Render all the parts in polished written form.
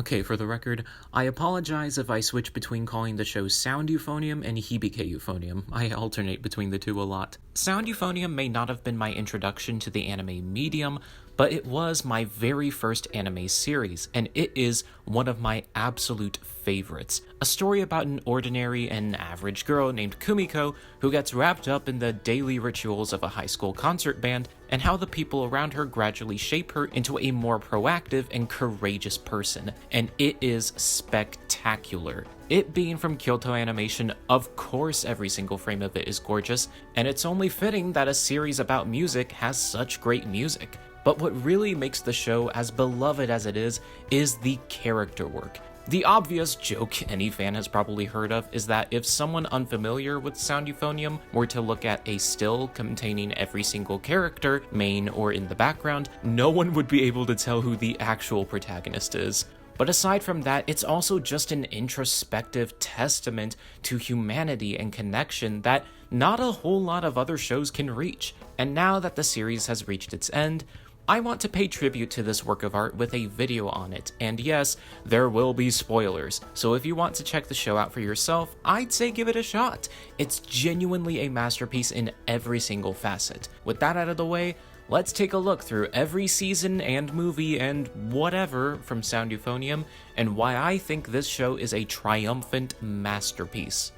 Okay, for the record, I apologize if I switch between calling the show Sound Euphonium and Hibike Euphonium. I alternate between the two a lot. Sound Euphonium may not have been my introduction to the anime medium, but it was my very first anime series, and it is one of my absolute favorites. A story about an ordinary and average girl named Kumiko who gets wrapped up in the daily rituals of a high school concert band, and how the people around her gradually shape her into a more proactive and courageous person. And it is spectacular. It being from Kyoto Animation, of course every single frame of it is gorgeous, and it's only fitting that a series about music has such great music. But what really makes the show as beloved as it is the character work. The obvious joke any fan has probably heard of is that if someone unfamiliar with Sound Euphonium were to look at a still containing every single character, main or in the background, no one would be able to tell who the actual protagonist is. But aside from that, it's also just an introspective testament to humanity and connection that not a whole lot of other shows can reach. And now that the series has reached its end, I want to pay tribute to this work of art with a video on it, and yes, there will be spoilers, so if you want to check the show out for yourself, I'd say give it a shot. It's genuinely a masterpiece in every single facet. With that out of the way, let's take a look through every season and movie and whatever from Sound Euphonium, and why I think this show is a triumphant masterpiece.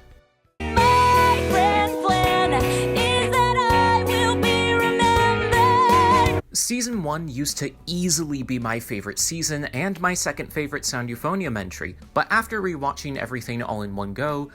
Season 1 used to easily be my favorite season and my second favorite Sound Euphonium entry, but after rewatching everything all in one go,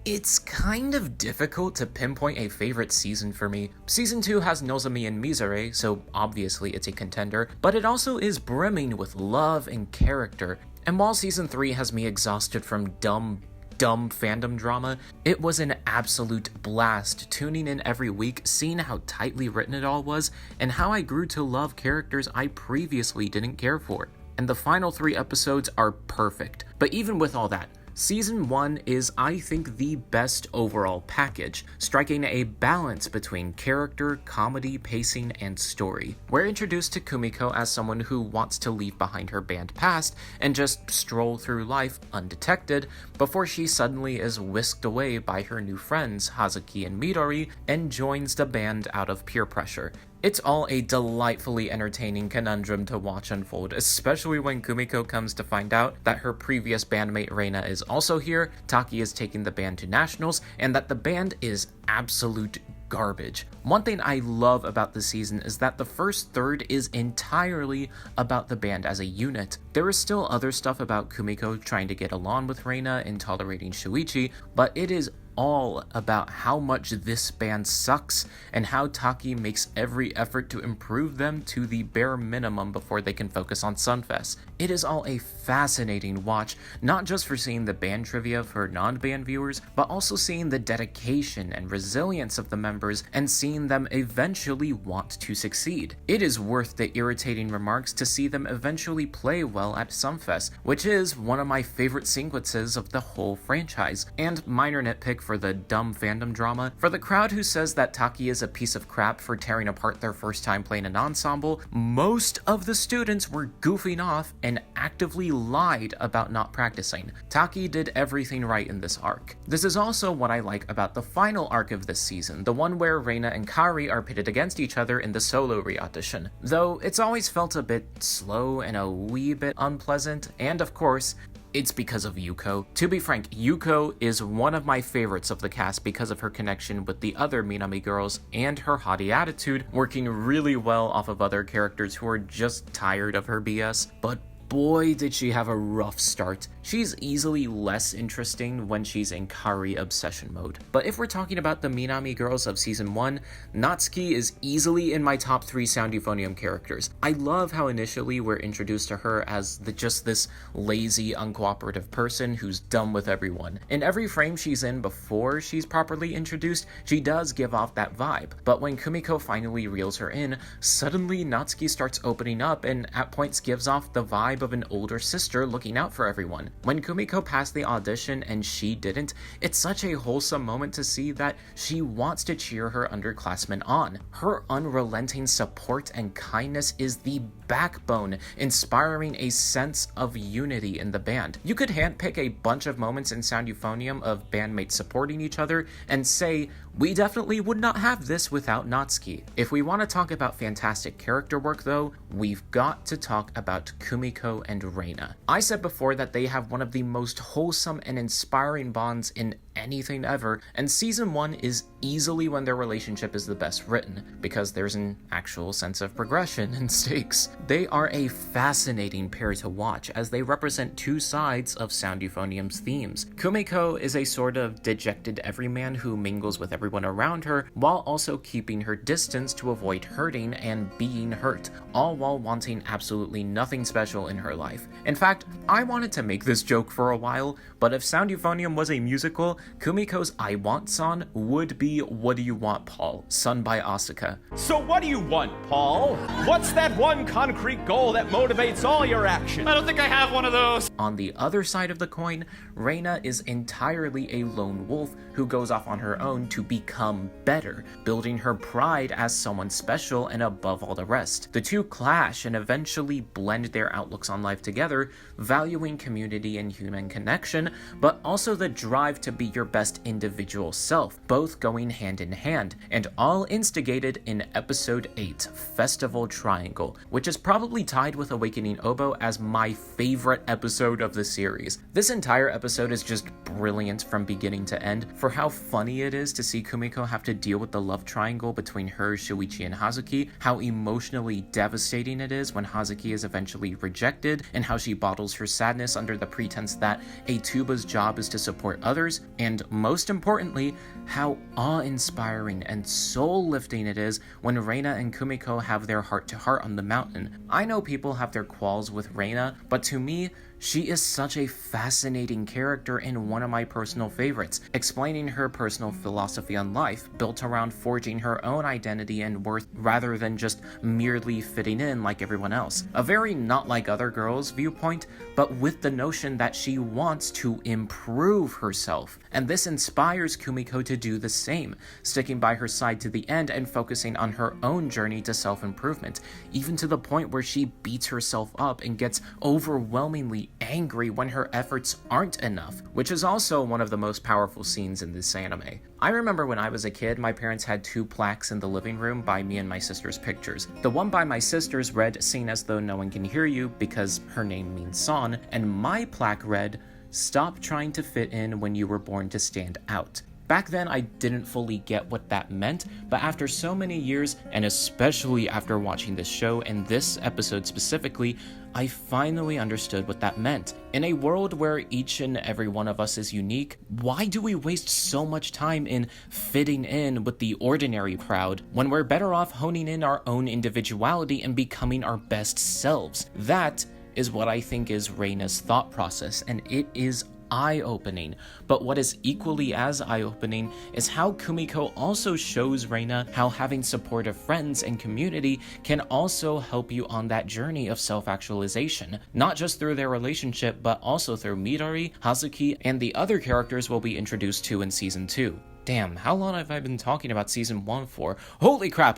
it's kind of difficult to pinpoint a favorite season for me. Season 2 has Nozomi and Mizore, so obviously it's a contender, but it also is brimming with love and character. And while Season 3 has me exhausted from dumb fandom drama, it was an absolute blast tuning in every week, seeing how tightly written it all was, and how I grew to love characters I previously didn't care for. And the final 3 episodes are perfect. But even with all that, Season 1 is, I think, the best overall package, striking a balance between character, comedy, pacing, and story. We're introduced to Kumiko as someone who wants to leave behind her band past and just stroll through life undetected before she suddenly is whisked away by her new friends, Hazuki and Midori, and joins the band out of peer pressure. It's all a delightfully entertaining conundrum to watch unfold, especially when Kumiko comes to find out that her previous bandmate Reina is also here, Taki is taking the band to nationals, and that the band is absolute garbage. One thing I love about this season is that the first third is entirely about the band as a unit. There is still other stuff about Kumiko trying to get along with Reina and tolerating Shuichi, but it is all about how much this band sucks and how Taki makes every effort to improve them to the bare minimum before they can focus on Sunfest. It is all a fascinating watch, not just for seeing the band trivia for non-band viewers, but also seeing the dedication and resilience of the members and seeing them eventually want to succeed. It is worth the irritating remarks to see them eventually play well at Sunfest, which is one of my favorite sequences of the whole franchise. And minor nitpick for the dumb fandom drama, for the crowd who says that Taki is a piece of crap for tearing apart their first time playing an ensemble, most of the students were goofing off and actively lied about not practicing. Taki did everything right in this arc. This is also what I like about the final arc of this season, the one where Reina and Kari are pitted against each other in the solo re-audition. Though it's always felt a bit slow and a wee bit unpleasant, and of course, it's because of Yuko. To be frank, Yuko is one of my favorites of the cast because of her connection with the other Minami girls and her haughty attitude, working really well off of other characters who are just tired of her BS. But boy, did she have a rough start. She's easily less interesting when she's in Kari obsession mode. But if we're talking about the Minami girls of Season 1, Natsuki is easily in my top 3 Sound Euphonium characters. I love how initially we're introduced to her as just this lazy, uncooperative person who's dumb with everyone. In every frame she's in before she's properly introduced, she does give off that vibe. But when Kumiko finally reels her in, suddenly Natsuki starts opening up and at points gives off the vibe vibe of an older sister looking out for everyone. When Kumiko passed the audition and she didn't, it's such a wholesome moment to see that she wants to cheer her underclassmen on. Her unrelenting support and kindness is the backbone, inspiring a sense of unity in the band. You could handpick a bunch of moments in Sound Euphonium of bandmates supporting each other and say, we definitely would not have this without Natsuki. If we want to talk about fantastic character work though, we've got to talk about Kumiko and Reina. I said before that they have one of the most wholesome and inspiring bonds in anything ever, and season 1 is easily when their relationship is the best written, because there's an actual sense of progression and stakes. They are a fascinating pair to watch, as they represent two sides of Sound Euphonium's themes. Kumiko is a sort of dejected everyman who mingles with everyone around her, while also keeping her distance to avoid hurting and being hurt, all while wanting absolutely nothing special in her life. In fact, I wanted to make this joke for a while, but if Sound Euphonium was a musical, Kumiko's I Want song would be What Do You Want, Paul, sung by Asuka. So what do you want, Paul? What's that one concrete goal that motivates all your action? I don't think I have one of those. On the other side of the coin, Reina is entirely a lone wolf who goes off on her own to become better, building her pride as someone special and above all the rest. The two clash and eventually blend their outlooks on life together, valuing community and human connection, but also the drive to be your best individual self, both going hand in hand, and all instigated in episode 8, Festival Triangle, which is probably tied with Awakening Oboe as my favorite episode of the series. This entire episode is just brilliant from beginning to end, for how funny it is to see Kumiko have to deal with the love triangle between her, Shuichi, and Hazuki, how emotionally devastating it is when Hazuki is eventually rejected, and how she bottles her sadness under the pretense that a tuba's job is to support others, and most importantly, how awe-inspiring and soul-lifting it is when Reina and Kumiko have their heart-to-heart on the mountain. I know people have their qualms with Reina, but to me, she is such a fascinating character and one of my personal favorites, explaining her personal philosophy on life, built around forging her own identity and worth rather than just merely fitting in like everyone else. A very not like other girls viewpoint, but with the notion that she wants to improve herself. And this inspires Kumiko to do the same, sticking by her side to the end and focusing on her own journey to self-improvement, even to the point where she beats herself up and gets overwhelmingly angry when her efforts aren't enough, which is also one of the most powerful scenes in this anime. I remember when I was a kid, my parents had two plaques in the living room by me and my sister's pictures. The one by my sister's read, "Sing as though no one can hear you," because her name means Son, and my plaque read, "Stop trying to fit in when you were born to stand out." Back then, I didn't fully get what that meant, but after so many years, and especially after watching this show and this episode specifically, I finally understood what that meant. In a world where each and every one of us is unique, why do we waste so much time in fitting in with the ordinary crowd when we're better off honing in our own individuality and becoming our best selves? That is what I think is Reina's thought process, and it is eye-opening. But what is equally as eye-opening is how Kumiko also shows Reina how having supportive friends and community can also help you on that journey of self-actualization, not just through their relationship, but also through Midori, Hazuki, and the other characters we'll be introduced to in season 2. Damn, how long have I been talking about season 1 for? Holy crap!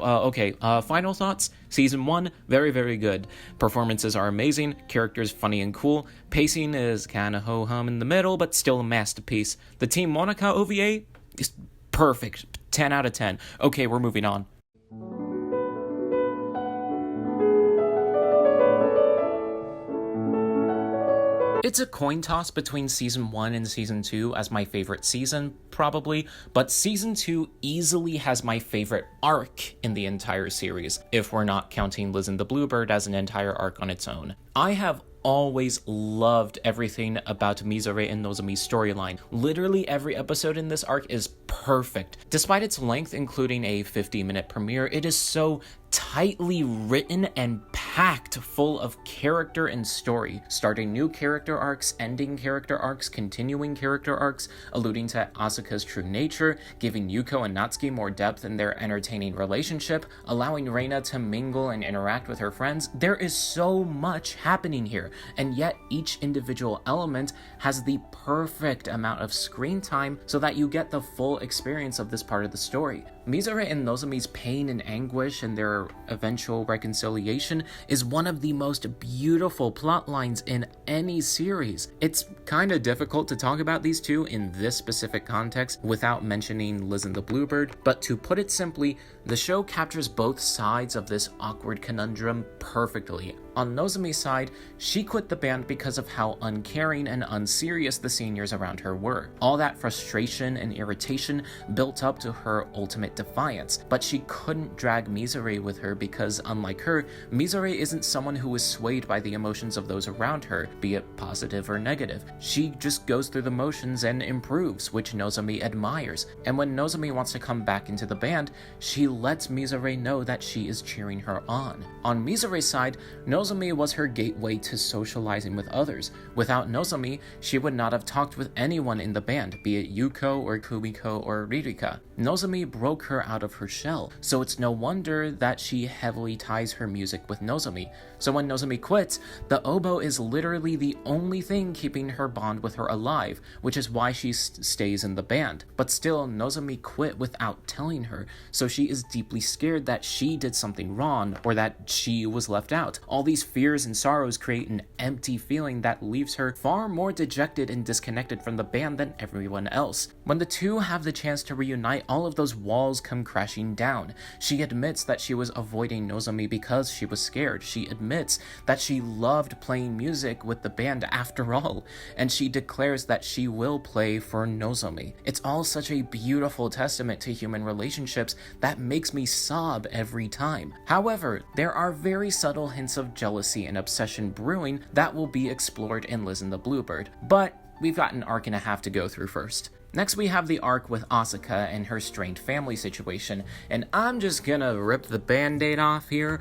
Final thoughts? Season 1, very, very good. Performances are amazing, characters funny and cool, pacing is kinda ho-hum in the middle, but still a masterpiece. The Team Monaca OVA is perfect, 10 out of 10. Okay, we're moving on. It's a coin toss between season 1 and season 2 as my favorite season, probably, but season 2 easily has my favorite arc in the entire series, if we're not counting Liz and the Bluebird as an entire arc on its own. I have always loved everything about Mizore and Nozomi's storyline. Literally every episode in this arc is perfect. Despite its length, including a 50-minute premiere, it is so tightly written and packed full of character and story, starting new character arcs, ending character arcs, continuing character arcs, alluding to Asuka's true nature, giving Yuko and Natsuki more depth in their entertaining relationship, allowing Reina to mingle and interact with her friends. There is so much happening here, and yet each individual element has the perfect amount of screen time so that you get the full experience of this part of the story. Mizore and Nozomi's pain and anguish and their eventual reconciliation is one of the most beautiful plot lines in any series. It's kind of difficult to talk about these two in this specific context without mentioning Liz and the Bluebird, but to put it simply, the show captures both sides of this awkward conundrum perfectly. On Nozomi's side, she quit the band because of how uncaring and unserious the seniors around her were. All that frustration and irritation built up to her ultimate defiance, but she couldn't drag Mizore with her because, unlike her, Mizore isn't someone who is swayed by the emotions of those around her, be it positive or negative. She just goes through the motions and improves, which Nozomi admires. And when Nozomi wants to come back into the band, she lets Mizore know that she is cheering her on. On Mizore's side, Nozomi was her gateway to socializing with others. Without Nozomi, she would not have talked with anyone in the band, be it Yuko or Kumiko or Ririka. Nozomi broke her out of her shell, so it's no wonder that she heavily ties her music with Nozomi. So when Nozomi quits, the oboe is literally the only thing keeping her bond with her alive, which is why she stays in the band. But still, Nozomi quit without telling her, so she is deeply scared that she did something wrong or that she was left out. All these fears and sorrows create an empty feeling that leaves her far more dejected and disconnected from the band than everyone else. When the two have the chance to reunite, all of those walls come crashing down. She admits that she was avoiding Nozomi because she was scared. She admits that she loved playing music with the band after all, and she declares that she will play for Nozomi. It's all such a beautiful testament to human relationships that makes me sob every time. However, there are very subtle hints of jealousy and obsession brewing that will be explored in Liz and the Bluebird, but we've got an arc and a half to go through first. Next, we have the arc with Asuka and her strained family situation, and I'm just gonna rip the band-aid off here.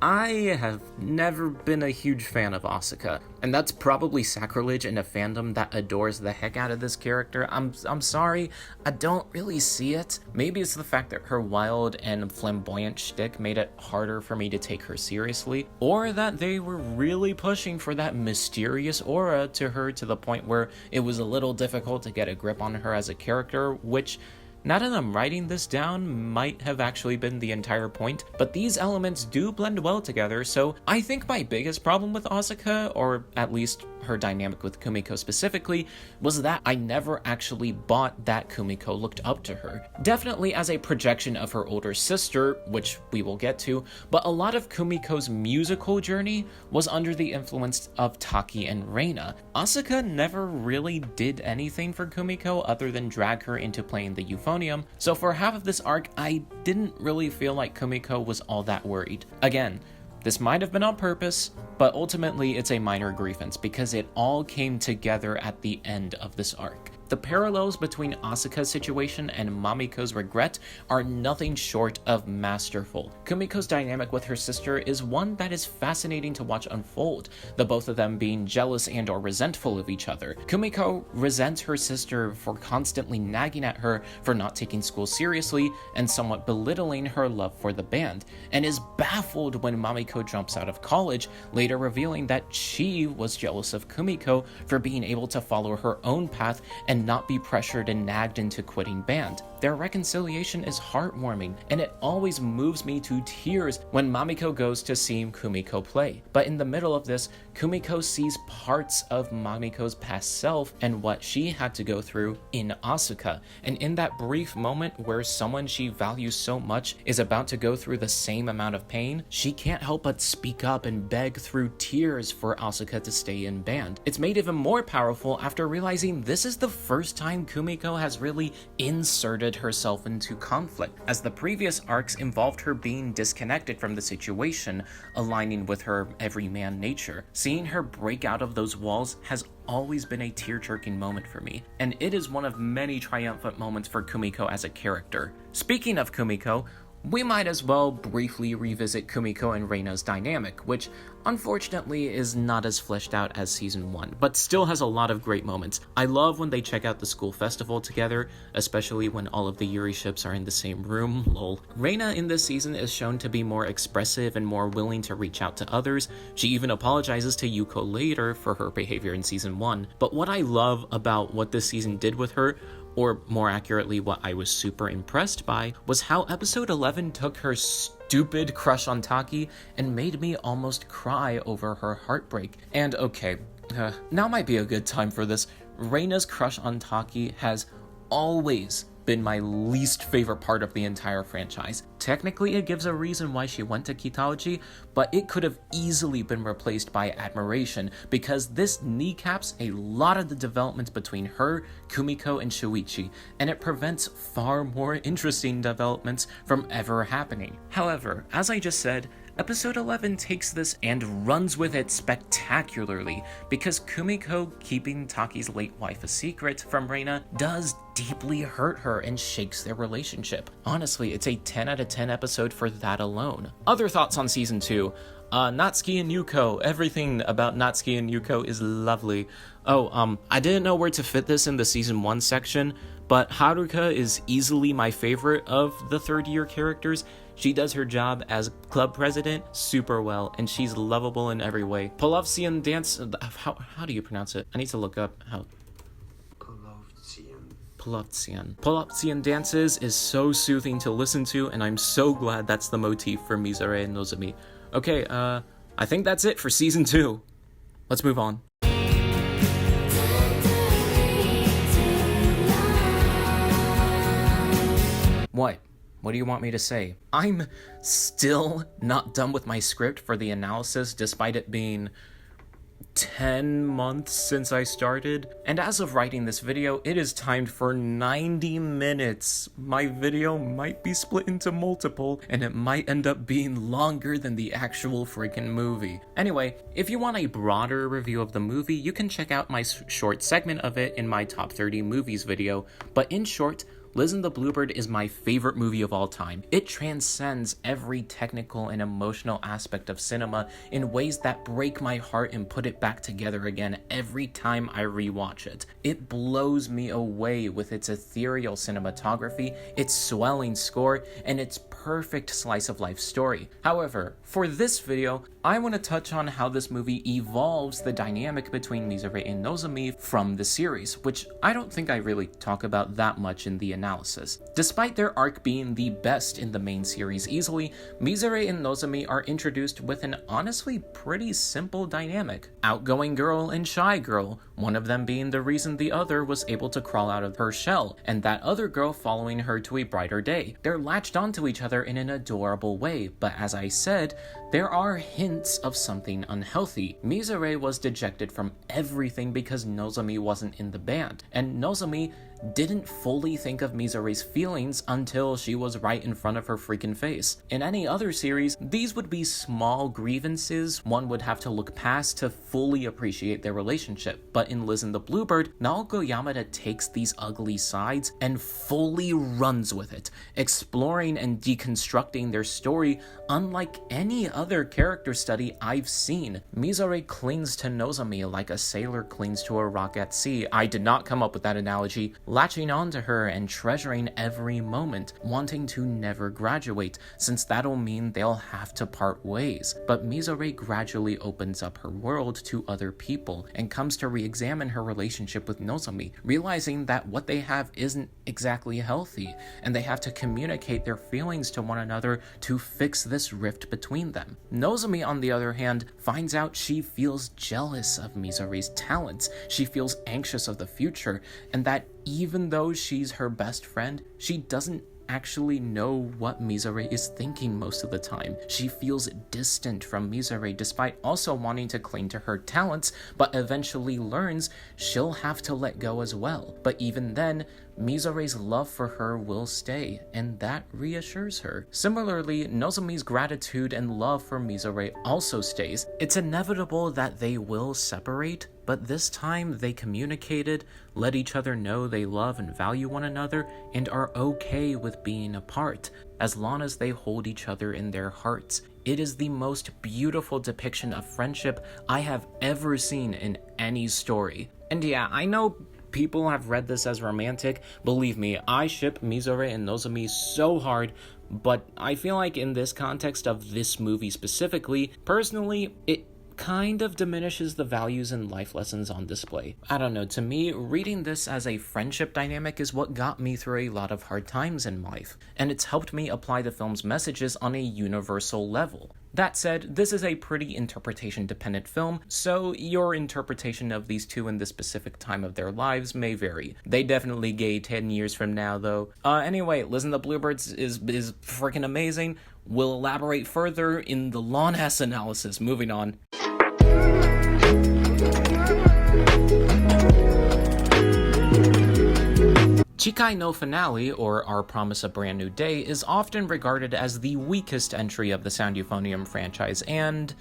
I have never been a huge fan of Asuka, and that's probably sacrilege in a fandom that adores the heck out of this character. I'm sorry, I don't really see it. Maybe it's the fact that her wild and flamboyant shtick made it harder for me to take her seriously, or that they were really pushing for that mysterious aura to her to the point where it was a little difficult to get a grip on her as a character, which, now that I'm writing this down, might have actually been the entire point, but these elements do blend well together, so I think my biggest problem with Asuka, or at least her dynamic with Kumiko specifically, was that I never actually bought that Kumiko looked up to her. Definitely as a projection of her older sister, which we will get to, but a lot of Kumiko's musical journey was under the influence of Taki and Reina. Asuka never really did anything for Kumiko other than drag her into playing the Euphonium, so for half of this arc, I didn't really feel like Kumiko was all that worried. Again, this might have been on purpose, but ultimately it's a minor grievance because it all came together at the end of this arc. The parallels between Asuka's situation and Mamiko's regret are nothing short of masterful. Kumiko's dynamic with her sister is one that is fascinating to watch unfold, the both of them being jealous and or resentful of each other. Kumiko resents her sister for constantly nagging at her for not taking school seriously and somewhat belittling her love for the band, and is baffled when Mamiko jumps out of college, later revealing that she was jealous of Kumiko for being able to follow her own path and not be pressured and nagged into quitting band. Their reconciliation is heartwarming, and it always moves me to tears when Mamiko goes to see Kumiko play. But in the middle of this, Kumiko sees parts of Mamiko's past self and what she had to go through in Asuka. And in that brief moment where someone she values so much is about to go through the same amount of pain, she can't help but speak up and beg through tears for Asuka to stay in band. It's made even more powerful after realizing this is the first time Kumiko has really inserted herself into conflict, as the previous arcs involved her being disconnected from the situation, aligning with her everyman nature. Seeing her break out of those walls has always been a tear-jerking moment for me, and it is one of many triumphant moments for Kumiko as a character. Speaking of Kumiko, we might as well briefly revisit Kumiko and Reina's dynamic, which unfortunately is not as fleshed out as season 1, but still has a lot of great moments. I love when they check out the school festival together, especially when all of the Yuri ships are in the same room, lol. Reina in this season is shown to be more expressive and more willing to reach out to others. She even apologizes to Yuko later for her behavior in season 1. But what I love about what this season did with her, or more accurately what I was super impressed by, was how episode 11 took her stupid crush on Taki and made me almost cry over her heartbreak. And okay, now might be a good time for this. Reina's crush on Taki has always been my least favorite part of the entire franchise. Technically, it gives a reason why she went to Kitology, but it could have easily been replaced by admiration, because this kneecaps a lot of the developments between her, Kumiko, and Shuichi, and it prevents far more interesting developments from ever happening. However, as I just said, Episode 11 takes this and runs with it spectacularly, because Kumiko keeping Taki's late wife a secret from Reina does deeply hurt her and shakes their relationship. Honestly, it's a 10 out of 10 episode for that alone. Other thoughts on season 2. Natsuki and Yuko. Everything about Natsuki and Yuko is lovely. I didn't know where to fit this in the season 1 section, but Haruka is easily my favorite of the third year characters. She does her job as club president super well, and she's lovable in every way. Polovstian dance, how do you pronounce it? I need to look up how. Polovstian dances is so soothing to listen to, and I'm so glad that's the motif for Mizore and Nozomi. Okay, I think that's it for season 2. Let's move on. What do you want me to say? I'm still not done with my script for the analysis, despite it being 10 months since I started. And as of writing this video, it is timed for 90 minutes. My video might be split into multiple, and it might end up being longer than the actual freaking movie. Anyway, if you want a broader review of the movie, you can check out my short segment of it in my top 30 movies video. But in short, Liz and the Bluebird is my favorite movie of all time. It transcends every technical and emotional aspect of cinema in ways that break my heart and put it back together again every time I rewatch it. It blows me away with its ethereal cinematography, its swelling score, and its perfect slice of life story. However, for this video, I want to touch on how this movie evolves the dynamic between Mizore and Nozomi from the series, which I don't think I really talk about that much in the analysis. Despite their arc being the best in the main series easily, Mizore and Nozomi are introduced with an honestly pretty simple dynamic. Outgoing girl and shy girl, one of them being the reason the other was able to crawl out of her shell, and that other girl following her to a brighter day. They're latched onto each other in an adorable way, but as I said, there are hints of something unhealthy. Mizore was dejected from everything because Nozomi wasn't in the band, and Nozomi didn't fully think of Mizore's feelings until she was right in front of her freaking face. In any other series, these would be small grievances one would have to look past to fully appreciate their relationship, but in Liz and the Bluebird, Naoko Yamada takes these ugly sides and fully runs with it, exploring and deconstructing their story unlike any other character study I've seen. Mizore clings to Nozomi like a sailor clings to a rock at sea. I did not come up with that analogy. Latching onto her and treasuring every moment, wanting to never graduate, since that'll mean they'll have to part ways. But Mizore gradually opens up her world to other people and comes to re-examine her relationship with Nozomi, realizing that what they have isn't exactly healthy, and they have to communicate their feelings to one another to fix this rift between them. Nozomi, on the other hand, finds out she feels jealous of Mizore's talents, she feels anxious of the future, and that even though she's her best friend, she doesn't actually know what Mizore is thinking most of the time. She feels distant from Mizore despite also wanting to cling to her talents, but eventually learns she'll have to let go as well. But even then, Mizore's love for her will stay, and that reassures her. Similarly, Nozomi's gratitude and love for Mizore also stays. It's inevitable that they will separate, but this time they communicated, let each other know they love and value one another, and are okay with being apart, as long as they hold each other in their hearts. It is the most beautiful depiction of friendship I have ever seen in any story. And yeah, I know people have read this as romantic. Believe me, I ship Mizore and Nozomi so hard, but I feel like in this context of this movie specifically, personally, it kind of diminishes the values and life lessons on display. I don't know, to me, reading this as a friendship dynamic is what got me through a lot of hard times in life, and it's helped me apply the film's messages on a universal level. That said, this is a pretty interpretation-dependent film, so your interpretation of these two in this specific time of their lives may vary. They definitely gay 10 years from now, though. Anyway, Listen the Bluebirds is freaking amazing. We'll elaborate further in the long-ass analysis. Moving on. Chikai no Finale, or Our Promise a Brand New Day, is often regarded as the weakest entry of the Sound Euphonium franchise, and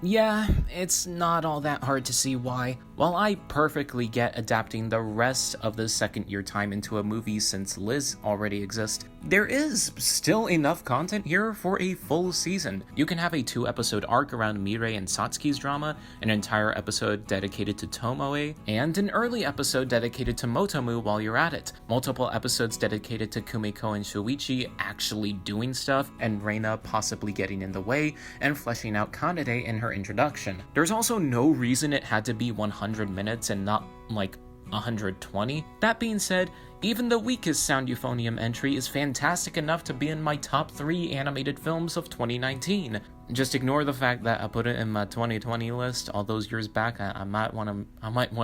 yeah, it's not all that hard to see why. While I perfectly get adapting the rest of the second year time into a movie since Liz already exists, there is still enough content here for a full season. You can have a 2-episode arc around Mirei and Satsuki's drama, an entire episode dedicated to Tomoe, and an early episode dedicated to Motomu while you're at it. Multiple episodes dedicated to Kumiko and Shuichi actually doing stuff, and Reina possibly getting in the way, and fleshing out Kanade in her introduction. There's also no reason it had to be 100 minutes and not like 120. That being said, even the weakest Sound Euphonium entry is fantastic enough to be in my top 3 animated films of 2019. Just ignore the fact that I put it in my 2020 list all those years back. I might want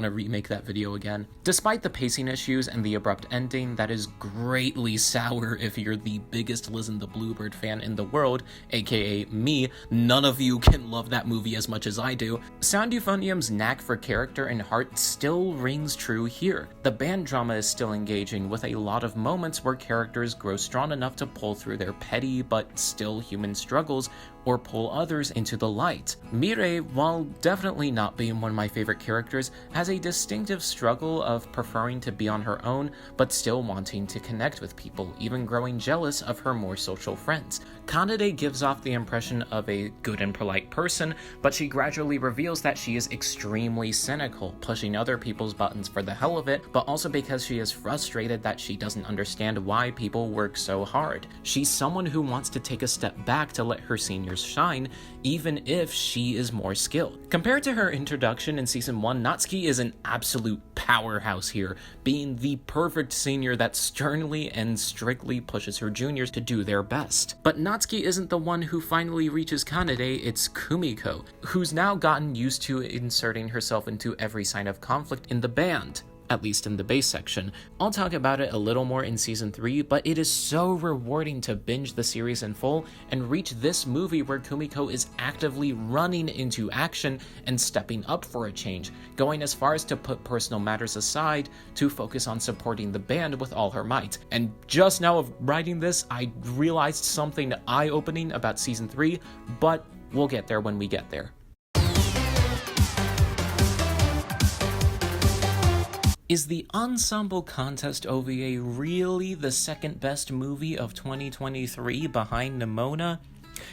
to remake that video again. Despite the pacing issues and the abrupt ending that is greatly sour if you're the biggest Listen the Bluebird fan in the world, aka me, none of you can love that movie as much as I do. Sound Euphonium's knack for character and heart still rings true here. The band drama is still engaging, with a lot of moments where characters grow strong enough to pull through their petty but still human struggles or pull others into the light. Mirei, while definitely not being one of my favorite characters, has a distinctive struggle of preferring to be on her own, but still wanting to connect with people, even growing jealous of her more social friends. Kanade gives off the impression of a good and polite person, but she gradually reveals that she is extremely cynical, pushing other people's buttons for the hell of it, but also because she is frustrated that she doesn't understand why people work so hard. She's someone who wants to take a step back to let her seniors shine, even if she is more skilled. Compared to her introduction in Season 1, Natsuki is an absolute powerhouse here, being the perfect senior that sternly and strictly pushes her juniors to do their best. But Natsuki isn't the one who finally reaches Kanade, it's Kumiko, who's now gotten used to inserting herself into every sign of conflict in the band. At least in the bass section. I'll talk about it a little more in Season 3, but it is so rewarding to binge the series in full and reach this movie where Kumiko is actively running into action and stepping up for a change, going as far as to put personal matters aside to focus on supporting the band with all her might. And just now of writing this, I realized something eye-opening about Season 3, but we'll get there when we get there. Is the Ensemble Contest OVA really the second best movie of 2023 behind Nimona?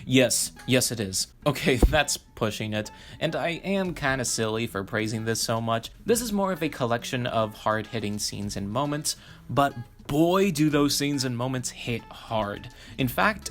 Yes it is. Okay, that's pushing it, and I am kinda silly for praising this so much. This is more of a collection of hard-hitting scenes and moments, but boy do those scenes and moments hit hard. In fact,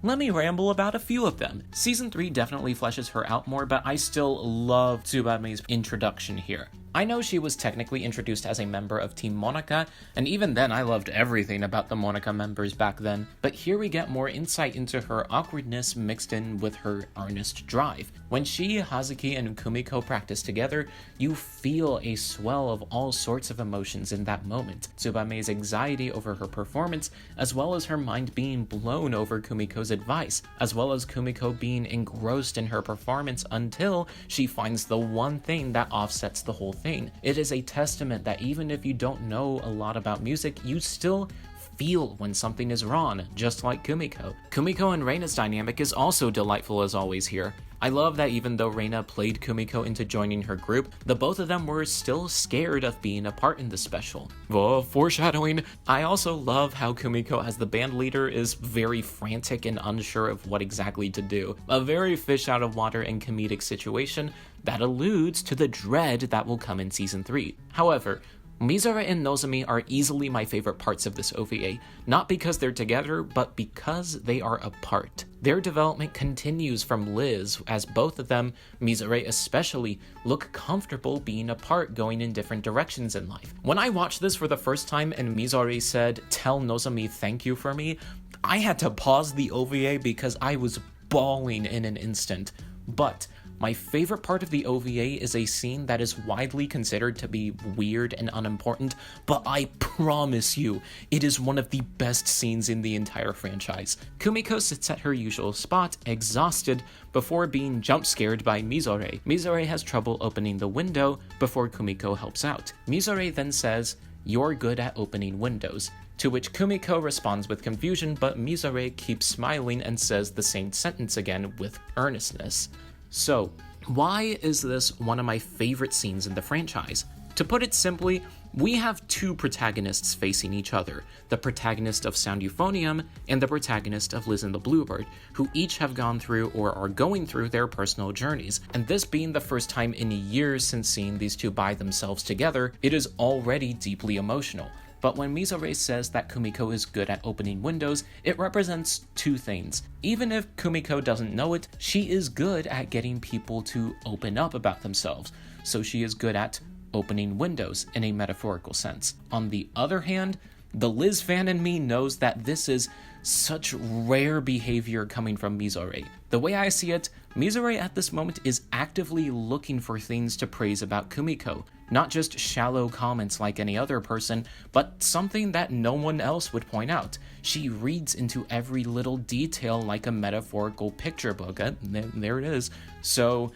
let me ramble about a few of them. Season 3 definitely fleshes her out more, but I still love Tsubame's introduction here. I know she was technically introduced as a member of Team Monaca, and even then I loved everything about the Monaca members back then, but here we get more insight into her awkwardness mixed in with her earnest drive. When she, Hazuki, and Kumiko practice together, you feel a swell of all sorts of emotions in that moment. Tsubame's anxiety over her performance, as well as her mind being blown over Kumiko's advice, as well as Kumiko being engrossed in her performance until she finds the one thing that offsets the whole thing. thing. It is a testament that even if you don't know a lot about music, you still feel when something is wrong, just like Kumiko. Kumiko and Reina's dynamic is also delightful as always here. I love that even though Reina played Kumiko into joining her group, the both of them were still scared of being a part in the special. Whoa, foreshadowing! I also love how Kumiko as the band leader is very frantic and unsure of what exactly to do. A very fish out of water and comedic situation that alludes to the dread that will come in Season 3. However, Mizore and Nozomi are easily my favorite parts of this OVA, not because they're together, but because they are apart. Their development continues from Liz, as both of them, Mizore especially, look comfortable being apart, going in different directions in life. When I watched this for the first time and Mizore said, "Tell Nozomi thank you for me," I had to pause the OVA because I was bawling in an instant. But my favorite part of the OVA is a scene that is widely considered to be weird and unimportant, but I promise you, it is one of the best scenes in the entire franchise. Kumiko sits at her usual spot, exhausted, before being jump-scared by Mizore. Mizore has trouble opening the window before Kumiko helps out. Mizore then says, "You're good at opening windows," to which Kumiko responds with confusion, but Mizore keeps smiling and says the same sentence again with earnestness. So, why is this one of my favorite scenes in the franchise? To put it simply, we have two protagonists facing each other, the protagonist of Sound Euphonium and the protagonist of Liz and the Bluebird, who each have gone through or are going through their personal journeys, and this being the first time in years since seeing these two by themselves together, it is already deeply emotional. But when Mizore says that Kumiko is good at opening windows, it represents two things. Even if Kumiko doesn't know it, she is good at getting people to open up about themselves, so she is good at opening windows in a metaphorical sense. On the other hand, the Liz fan in me knows that this is such rare behavior coming from Mizore. The way I see it, Mizore at this moment is actively looking for things to praise about Kumiko. Not just shallow comments like any other person, but something that no one else would point out. She reads into every little detail like a metaphorical picture book. There it is. So,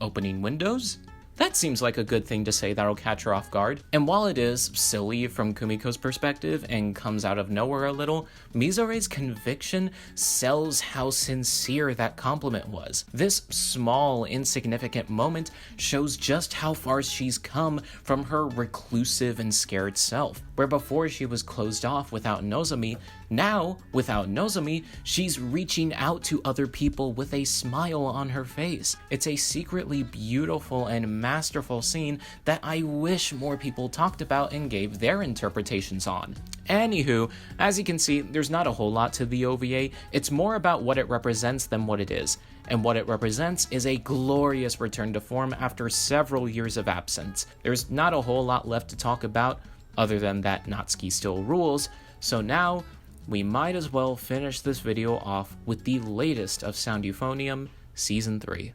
opening windows? That seems like a good thing to say that'll catch her off guard. And while it is silly from Kumiko's perspective and comes out of nowhere a little, Mizore's conviction sells how sincere that compliment was. This small, insignificant moment shows just how far she's come from her reclusive and scared self. Where before she was closed off without Nozomi, now, without Nozomi, she's reaching out to other people with a smile on her face. It's a secretly beautiful and masterful scene that I wish more people talked about and gave their interpretations on. Anywho, as you can see, there's not a whole lot to the OVA. It's more about what it represents than what it is. And what it represents is a glorious return to form after several years of absence. There's not a whole lot left to talk about, other than that Natsuki still rules, so now we might as well finish this video off with the latest of Sound Euphonium Season 3.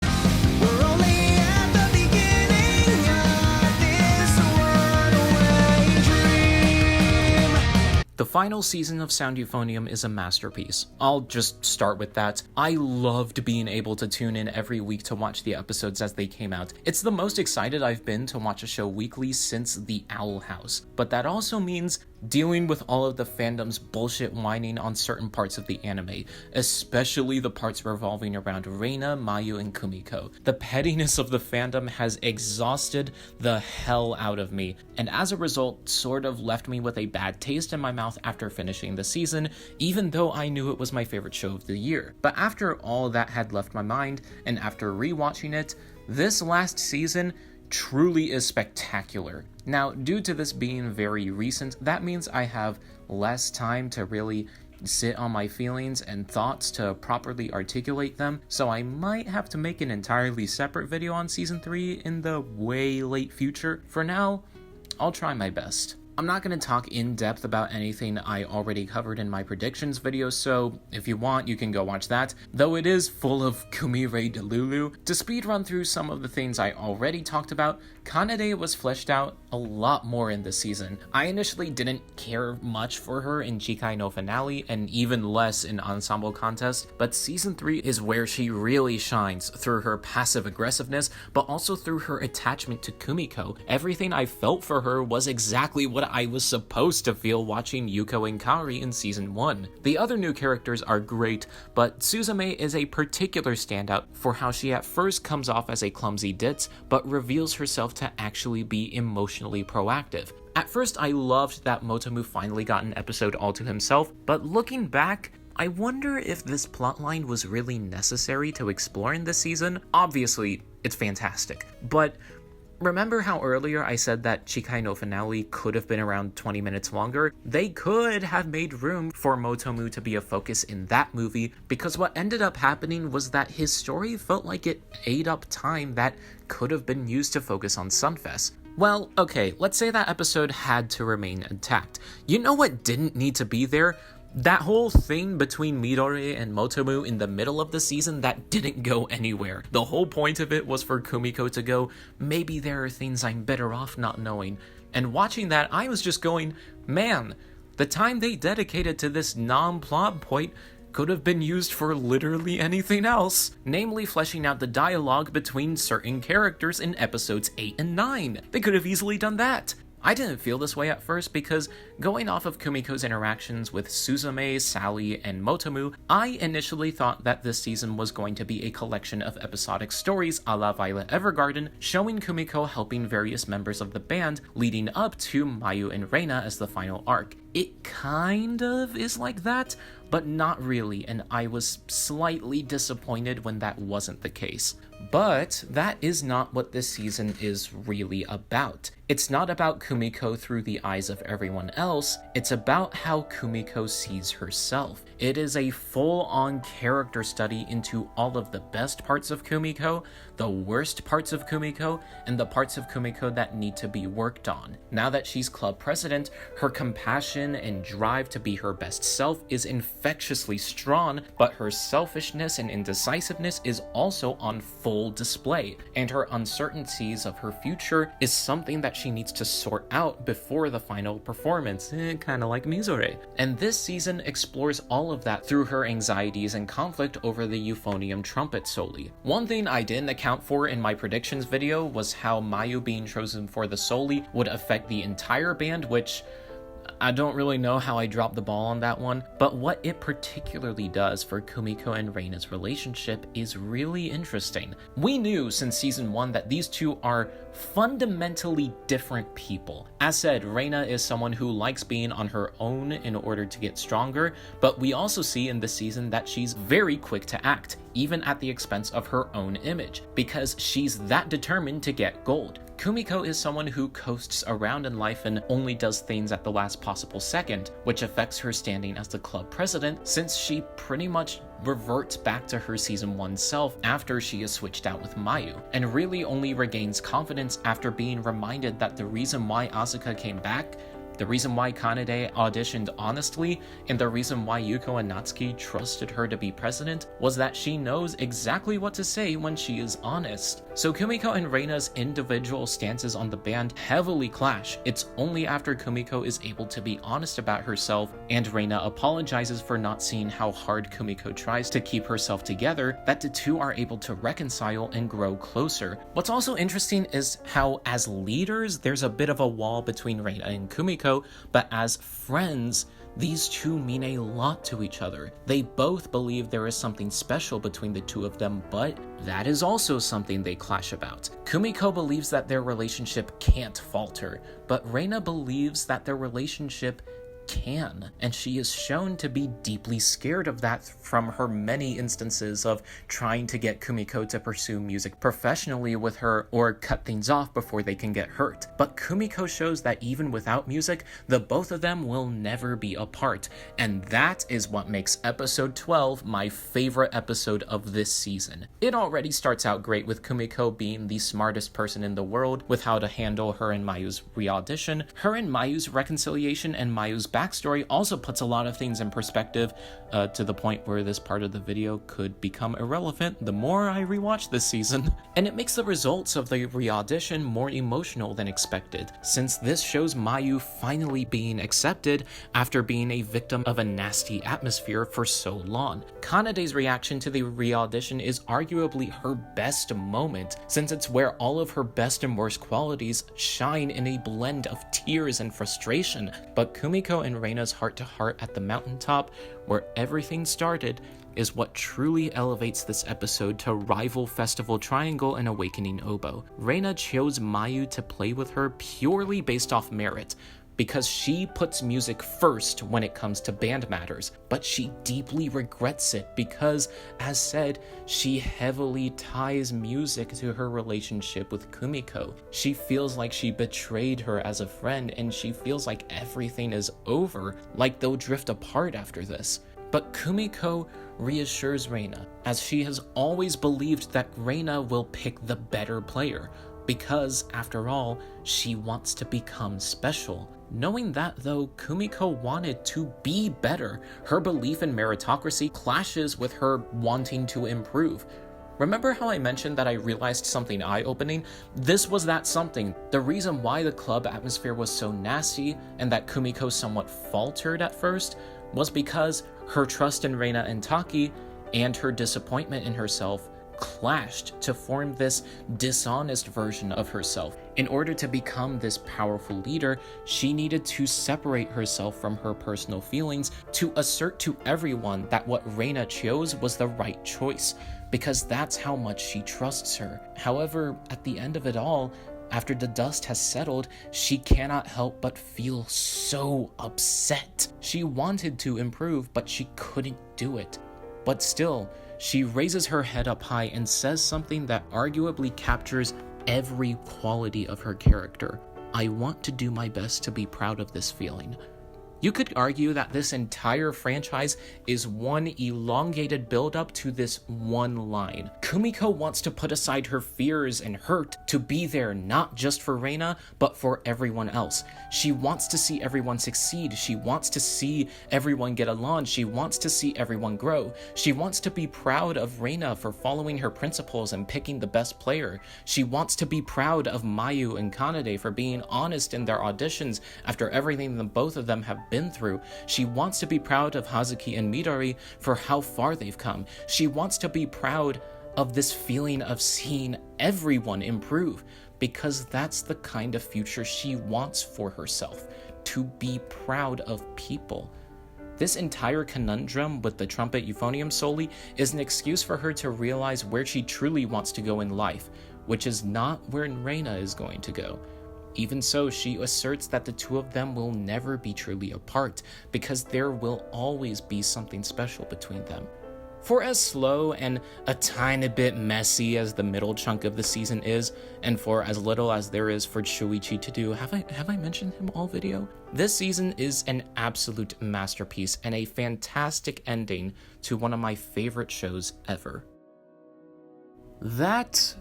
We're only at the beginning of this one-way dream. The final season of Sound Euphonium is a masterpiece. I'll just start with that. I loved being able to tune in every week to watch the episodes as they came out. It's the most excited I've been to watch a show weekly since The Owl House. But that also means dealing with all of the fandom's bullshit whining on certain parts of the anime, especially the parts revolving around Reina, Mayu, and Kumiko. The pettiness of the fandom has exhausted the hell out of me, and as a result, sort of left me with a bad taste in my mouth after finishing the season, even though I knew it was my favorite show of the year. But after all that had left my mind, and after rewatching it, this last season truly is spectacular. Now, due to this being very recent, that means I have less time to really sit on my feelings and thoughts to properly articulate them, so I might have to make an entirely separate video on Season 3 in the way late future. For now, I'll try my best. I'm not going to talk in depth about anything I already covered in my predictions video, so if you want, you can go watch that, though it is full of Kumire Delulu. To speed run through some of the things I already talked about, Kanade was fleshed out a lot more in this season. I initially didn't care much for her in Chikai no Finale, and even less in Ensemble Contest, but Season 3 is where she really shines through her passive aggressiveness, but also through her attachment to Kumiko. Everything I felt for her was exactly what I was supposed to feel watching Yuko and Kari in Season 1. The other new characters are great, but Suzume is a particular standout for how she at first comes off as a clumsy ditz, but reveals herself to actually be emotionally proactive. At first, I loved that Motomu finally got an episode all to himself, but looking back, I wonder if this plotline was really necessary to explore in this season. Obviously, it's fantastic, but remember how earlier I said that Chikai no Finale could have been around 20 minutes longer? They could have made room for Motomu to be a focus in that movie, because what ended up happening was that his story felt like it ate up time that could have been used to focus on Sunfest. Well, okay, let's say that episode had to remain intact. You know what didn't need to be there? That whole thing between Midori and Motomu in the middle of the season that didn't go anywhere. The whole point of it was for Kumiko to go, maybe there are things I'm better off not knowing. And watching that, I was just going, man, the time they dedicated to this non-plot point could have been used for literally anything else, namely fleshing out the dialogue between certain characters in episodes 8 and 9. They could have easily done that. I didn't feel this way at first because, going off of Kumiko's interactions with Suzume, Sally, and Motomu, I initially thought that this season was going to be a collection of episodic stories a la Violet Evergarden, showing Kumiko helping various members of the band, leading up to Mayu and Reina as the final arc. It kind of is like that, but not really, and I was slightly disappointed when that wasn't the case. But that is not what this season is really about. It's not about Kumiko through the eyes of everyone else, it's about how Kumiko sees herself. It is a full-on character study into all of the best parts of Kumiko, the worst parts of Kumiko, and the parts of Kumiko that need to be worked on. Now that she's club president, her compassion and drive to be her best self is infectiously strong, but her selfishness and indecisiveness is also on full display, and her uncertainties of her future is something that she needs to sort out before the final performance, kinda like Mizore. And this season explores all of that through her anxieties and conflict over the Euphonium trumpet soli. One thing I didn't account for in my predictions video was how Mayu being chosen for the soli would affect the entire band, which I don't really know how I dropped the ball on that one, but what it particularly does for Kumiko and Reina's relationship is really interesting. We knew since season 1 that these two are fundamentally different people. As said, Reina is someone who likes being on her own in order to get stronger, but we also see in this season that she's very quick to act, even at the expense of her own image, because she's that determined to get gold. Kumiko is someone who coasts around in life and only does things at the last possible second, which affects her standing as the club president, since she pretty much reverts back to her season 1 self after she is switched out with Mayu, and really only regains confidence after being reminded that the reason why Asuka came back, the reason why Kanade auditioned honestly, and the reason why Yuko and Natsuki trusted her to be president was that she knows exactly what to say when she is honest. So Kumiko and Reina's individual stances on the band heavily clash. It's only after Kumiko is able to be honest about herself and Reina apologizes for not seeing how hard Kumiko tries to keep herself together that the two are able to reconcile and grow closer. What's also interesting is how as leaders there's a bit of a wall between Reina and Kumiko, but as friends, these two mean a lot to each other. They both believe there is something special between the two of them, but that is also something they clash about. Kumiko believes that their relationship can't falter, but Reina believes that their relationship can, and she is shown to be deeply scared of that from her many instances of trying to get Kumiko to pursue music professionally with her or cut things off before they can get hurt. But Kumiko shows that even without music, the both of them will never be apart, and that is what makes episode 12 my favorite episode of this season. It already starts out great with Kumiko being the smartest person in the world with how to handle her and Mayu's re-audition. Her and Mayu's reconciliation and Mayu's backstory also puts a lot of things in perspective, to the point where this part of the video could become irrelevant the more I rewatch this season. And it makes the results of the re-audition more emotional than expected, since this shows Mayu finally being accepted after being a victim of a nasty atmosphere for so long. Kanade's reaction to the re-audition is arguably her best moment, since it's where all of her best and worst qualities shine in a blend of tears and frustration. But Kumiko and Reina's heart-to-heart at the mountaintop, where everything started, is what truly elevates this episode to rival Festival Triangle and Awakening Oboe. Reina chose Mayu to play with her purely based off merit, because she puts music first when it comes to band matters, but she deeply regrets it because, as said, she heavily ties music to her relationship with Kumiko. She feels like she betrayed her as a friend, and she feels like everything is over, like they'll drift apart after this. But Kumiko reassures Reina, as she has always believed that Reina will pick the better player, because, after all, she wants to become special. Knowing that, though, Kumiko wanted to be better. Her belief in meritocracy clashes with her wanting to improve. Remember how I mentioned that I realized something eye-opening? This was that something. The reason why the club atmosphere was so nasty and that Kumiko somewhat faltered at first was because her trust in Reina and Taki and her disappointment in herself clashed to form this dishonest version of herself. In order to become this powerful leader, she needed to separate herself from her personal feelings to assert to everyone that what Reina chose was the right choice, because that's how much she trusts her. However, at the end of it all, after the dust has settled, she cannot help but feel so upset. She wanted to improve, but she couldn't do it. But still, she raises her head up high and says something that arguably captures every quality of her character. I want to do my best to be proud of this feeling. You could argue that this entire franchise is one elongated build-up to this one line. Kumiko wants to put aside her fears and hurt to be there not just for Reina, but for everyone else. She wants to see everyone succeed. She wants to see everyone get along. She wants to see everyone grow. She wants to be proud of Reina for following her principles and picking the best player. She wants to be proud of Mayu and Kanade for being honest in their auditions after everything that both of them have been through. She wants to be proud of Hazuki and Midori for how far they've come. She wants to be proud of this feeling of seeing everyone improve, because that's the kind of future she wants for herself, to be proud of people. This entire conundrum with the trumpet euphonium soli is an excuse for her to realize where she truly wants to go in life, which is not where Reina is going to go. Even so, she asserts that the two of them will never be truly apart, because there will always be something special between them. For as slow and a tiny bit messy as the middle chunk of the season is, and for as little as there is for Shuichi to do, have I mentioned him all video? This season is an absolute masterpiece and a fantastic ending to one of my favorite shows ever. That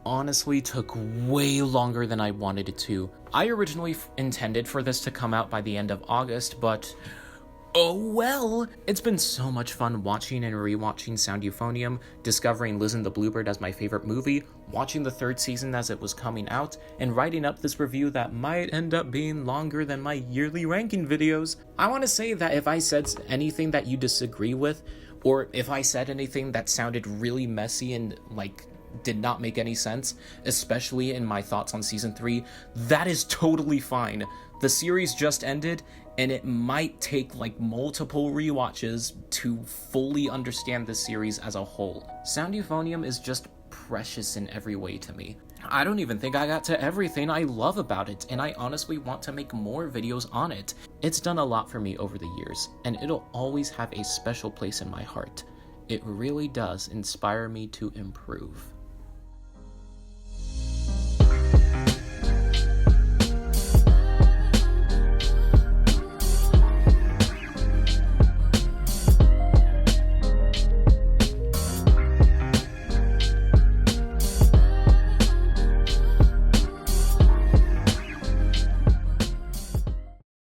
honestly took way longer than I wanted it to. I originally intended for this to come out by the end of August, but oh well! It's been so much fun watching and rewatching Sound Euphonium, discovering Liz and the Bluebird as my favorite movie, watching the third season as it was coming out, and writing up this review that might end up being longer than my yearly ranking videos. I want to say that if I said anything that you disagree with, or if I said anything that sounded really messy and did not make any sense, especially in my thoughts on season 3, that is totally fine. The series just ended, and it might take multiple rewatches to fully understand the series as a whole. Sound Euphonium is just precious in every way to me. I don't even think I got to everything I love about it, and I honestly want to make more videos on it. It's done a lot for me over the years, and it'll always have a special place in my heart. It really does inspire me to improve.